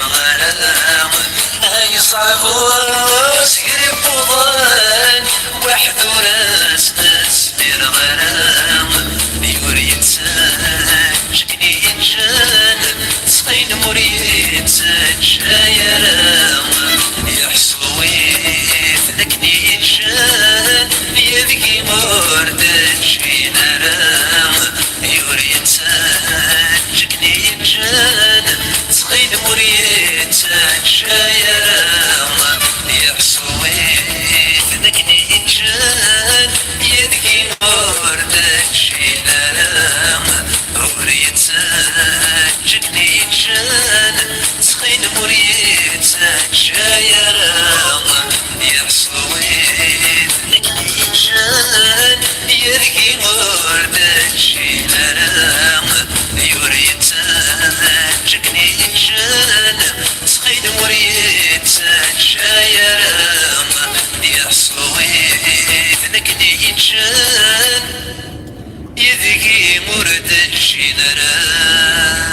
الغرام يصعبوا سقري بوضان واحد وراس نسمير غرام يوريد ساجكني ينجان سقين مريد ساجايرام يحصوي ذكني ينجان يذكي مردد شينا رام يوريد ساجكني ينجان سقين مريد ساجايرام يحصوي ذكني ينجان يذكي مردد شينا رام يوريد ساجكني ينجان سقين مريد ساجايرام يحصوي ذكني ينجان يذكي مردد شينا رام يوريد ساجكني ينجان سقين مريد ساجايرام يحصوي ذكني ينجان يذكي مردد شينا رام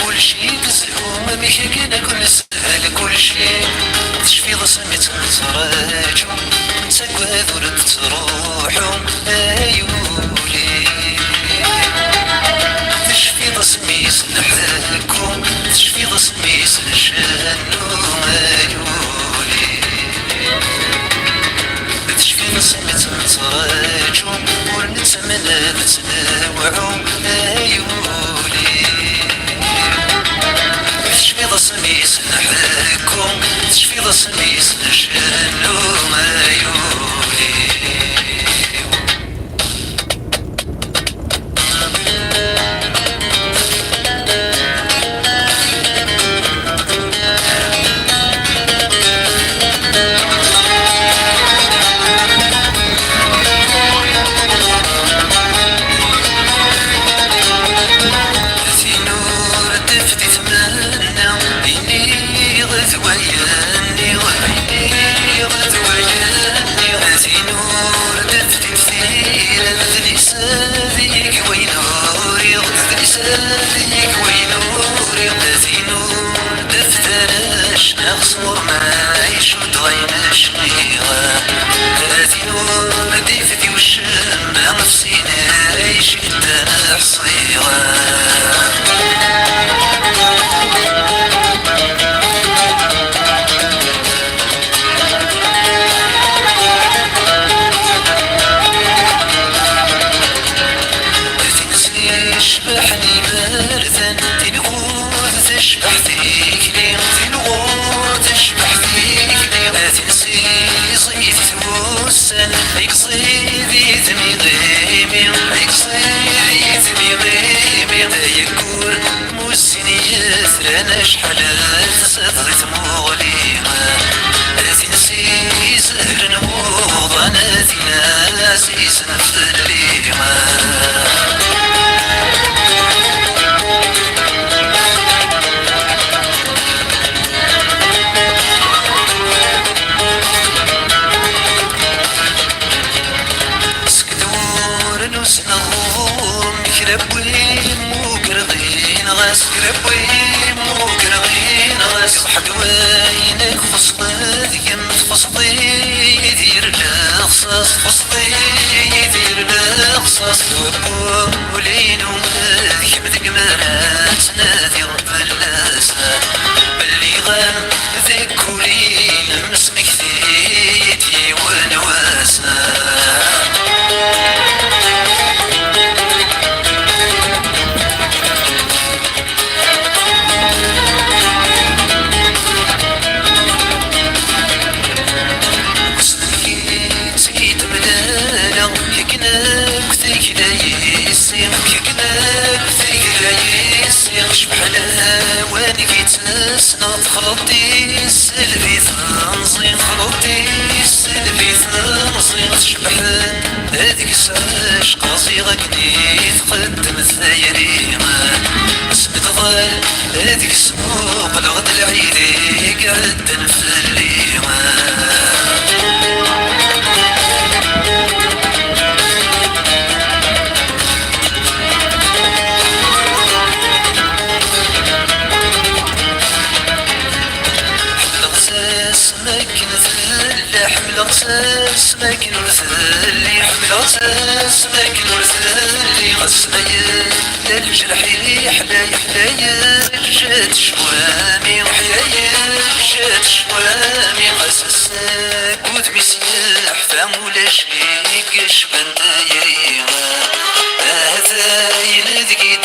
كل شي تسلو ما بيك كنا كل على كل شيء تشفي ضسمي تنتراجو نساكوا ذورد تروحو ايولي تشفي ضسمي سنحكو تشفي ضسمي سنشنو ايولي تشفي ضسمي تنتراجو ونتمنى بتنوعو ايولي تشفي ضسمي سنحكم تشفي ضسمي سنشنو ايولي نغصور ما يشد غين شغيغة هذه نور ديفتي والشم نفسينا يشد حصيغة يشبحني مرثن تنقول تشبح فيك لي تنقول تشبح فيك لي ما تنسي صيد توسن هيك صيدي ثمي غيمي هيك صيدي ثمي غيمي يقول موسني يثرى شحال صدرت مغليمة تنسي زهر نوض انا تناسي سنف الليمة صحد وينك فصلت يم فصلي يدير القصص فصلي يدير القصص ولين ومذك بدك مرات نادي رب الناسا باللي غام ذك ولين مسمك ثيتي ونواسا شبحنا وانك تسنط خلطي السلبي تنظيم خلطي السلبي تنظيم شبحنا هذيك الساش قاصي غني تقدم الثيريمة اسم تظل هذيك السوق الغد العيدي قعد في الليمة حمل غساس ما كنرثلي حمل غساس ما كنرثلي غسمايا للجرحي حلايا حلايا جات شوامي وحيايا جات شوامي غساساك ودمي سياح فام ولا شيك شبان دايريما هذا ينذقي